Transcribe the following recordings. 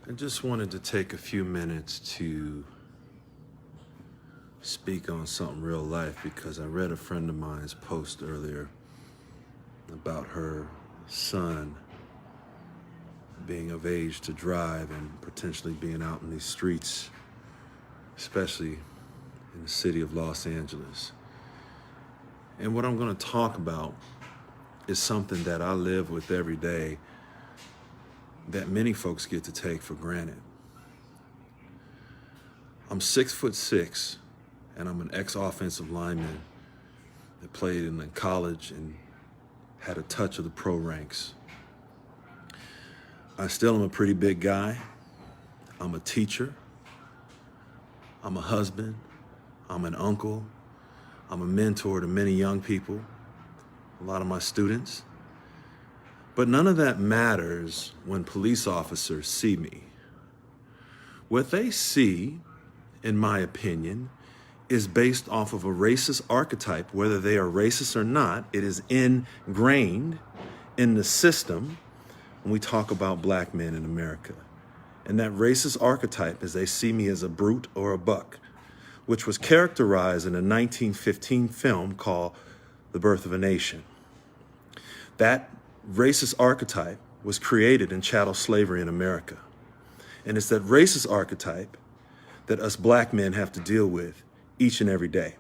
I just wanted to take a few minutes to speak on something real life because I read a friend of mine's post earlier about her son being of age to drive and potentially being out in these streets, especially in the city of Los Angeles. And what I'm going to talk about is something that I live with every day that many folks get to take for granted. I'm 6'6", and I'm an ex-offensive lineman that played in the college and had a touch of the pro ranks. I still am a pretty big guy. I'm a teacher. I'm a husband. I'm an uncle. I'm a mentor to many young people, a lot of my students. But none of that matters when police officers see me. What they see, in my opinion, is based off of a racist archetype. Whether they are racist or not, it is ingrained in the system when we talk about black men in America. And that racist archetype is they see me as a brute or a buck, which was characterized in a 1915 film called The Birth of a Nation. That racist archetype was created in chattel slavery in America. And it's that racist archetype that us black men have to deal with each and every day.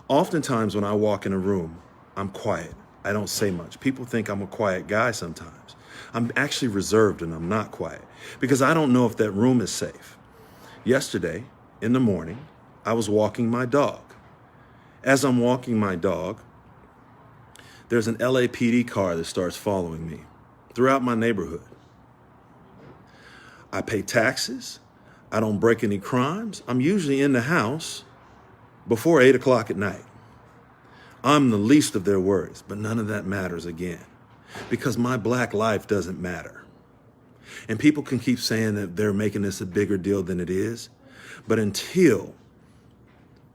Oftentimes when I walk in a room, I'm quiet. I don't say much. People think I'm a quiet guy sometimes. I'm actually reserved and I'm not quiet because I don't know if that room is safe. Yesterday, in the morning, I was walking my dog. As I'm walking my dog, there's an LAPD car that starts following me throughout my neighborhood. I pay taxes. I don't break any crimes. I'm usually in the house before 8 o'clock at night. I'm the least of their worries, but none of that matters again because my black life doesn't matter. And people can keep saying that they're making this a bigger deal than it is, but until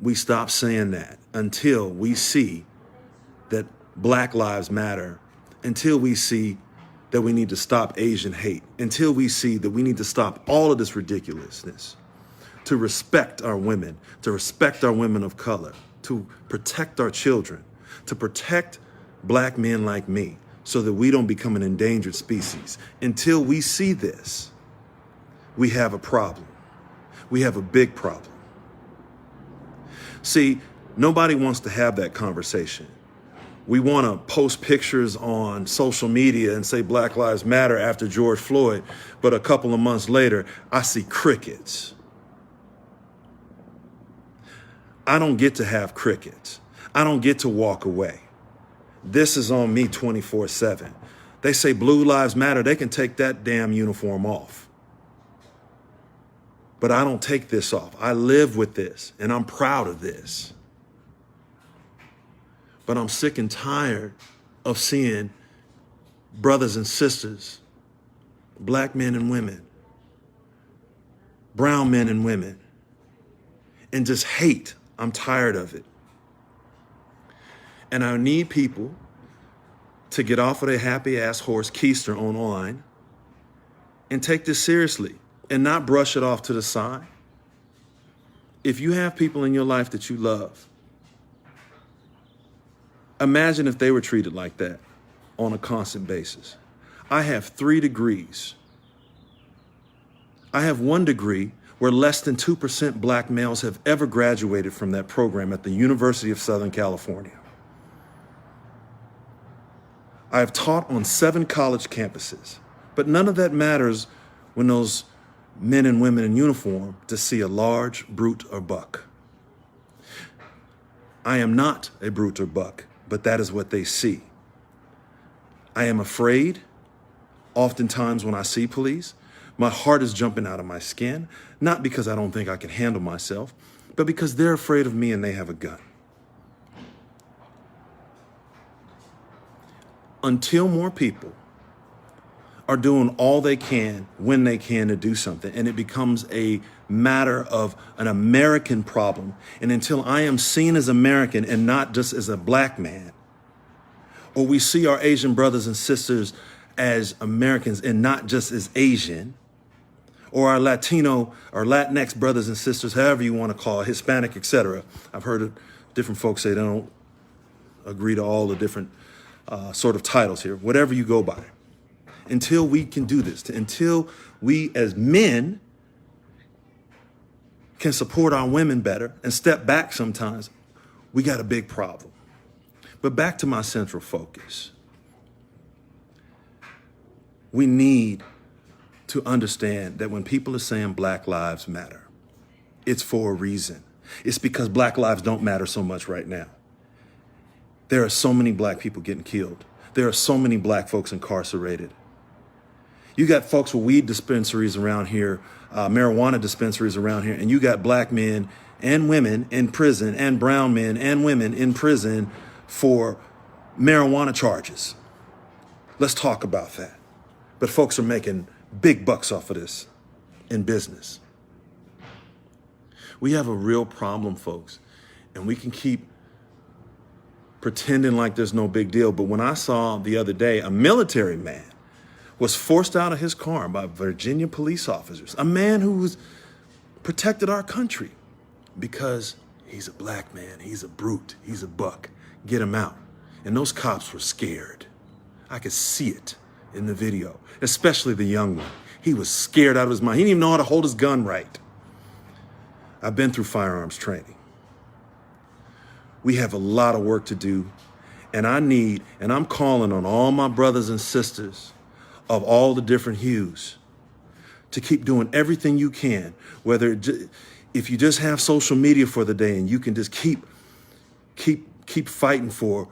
we stop saying that, until we see that Black lives matter, until we see that we need to stop Asian hate, until we see that we need to stop all of this ridiculousness, to respect our women of color, to protect our children, to protect black men like me so that we don't become an endangered species. Until we see this, we have a problem. We have a big problem. See, nobody wants to have that conversation. We want to post pictures on social media and say Black Lives Matter after George Floyd, but a couple of months later, I see crickets. I don't get to have crickets. I don't get to walk away. This is on me 24/7. They say Blue Lives Matter, they can take that damn uniform off. But I don't take this off. I live with this, and I'm proud of this. But I'm sick and tired of seeing brothers and sisters, black men and women, brown men and women, and just hate. I'm tired of it. And I need people to get off of their happy ass horse keister online and take this seriously and not brush it off to the side. If you have people in your life that you love, imagine if they were treated like that on a constant basis. I have 3 degrees. I have 1 degree where less than 2% black males have ever graduated from that program at the University of Southern California. I have taught on 7 college campuses, but none of that matters when those men and women in uniform to see a large brute or buck. I am not a brute or buck, but that is what they see. I am afraid. Oftentimes when I see police, my heart is jumping out of my skin, not because I don't think I can handle myself, but because they're afraid of me and they have a gun. Until more people are doing all they can when they can to do something, and it becomes a matter of an American problem, and until I am seen as American and not just as a black man, or we see our Asian brothers and sisters as Americans and not just as Asian, or our Latino or Latinx brothers and sisters, however you want to call it, Hispanic, etc. I've heard different folks say they don't agree to all the different sort of titles here, whatever you go by. Until we can do this, until we as men can support our women better and step back sometimes, we got a big problem. But back to my central focus. We need to understand that when people are saying Black Lives Matter, it's for a reason. It's because Black lives don't matter so much right now. There are so many Black people getting killed. There are so many Black folks incarcerated. You got folks with weed dispensaries around here, marijuana dispensaries around here, and you got Black men and women in prison and brown men and women in prison for marijuana charges. Let's talk about that. But folks are making big bucks off of this in business. We have a real problem, folks, and we can keep pretending like there's no big deal. But when I saw the other day a military man was forced out of his car by Virginia police officers, a man who protected our country because he's a Black man, he's a brute, he's a buck, get him out. And those cops were scared. I could see it in the video, especially the young one. He was scared out of his mind. He didn't even know how to hold his gun right. I've been through firearms training. We have a lot of work to do, and I'm calling on all my brothers and sisters of all the different hues to keep doing everything you can, if you just have social media for the day and you can just keep fighting for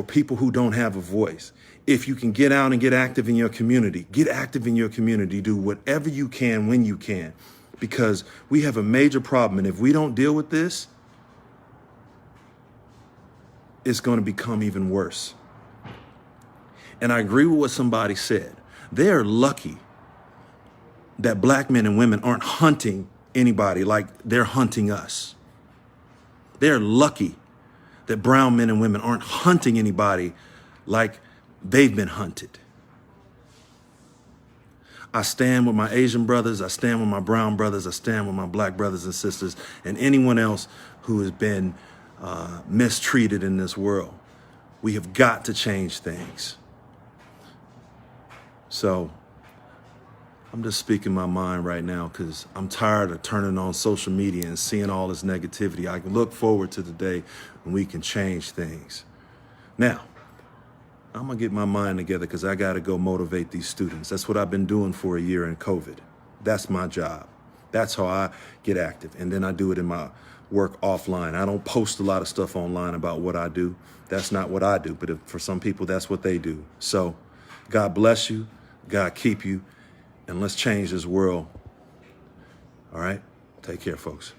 people who don't have a voice. If you can get out and get active in your community, do whatever you can when you can, because we have a major problem. And if we don't deal with this, it's going to become even worse. And I agree with what somebody said. They're lucky that Black men and women aren't hunting anybody like they're hunting us. They're lucky that brown men and women aren't hunting anybody like they've been hunted. I stand with my Asian brothers, I stand with my brown brothers, I stand with my Black brothers and sisters, and anyone else who has been mistreated in this world. We have got to change things. So I'm just speaking my mind right now because I'm tired of turning on social media and seeing all this negativity. I can look forward to the day when we can change things. Now, I'm going to get my mind together because I got to go motivate these students. That's what I've been doing for a year in COVID. That's my job. That's how I get active. And then I do it in my work offline. I don't post a lot of stuff online about what I do. That's not what I do. But for some people, that's what they do. So God bless you. God keep you. And let's change this world. All right? Take care, folks.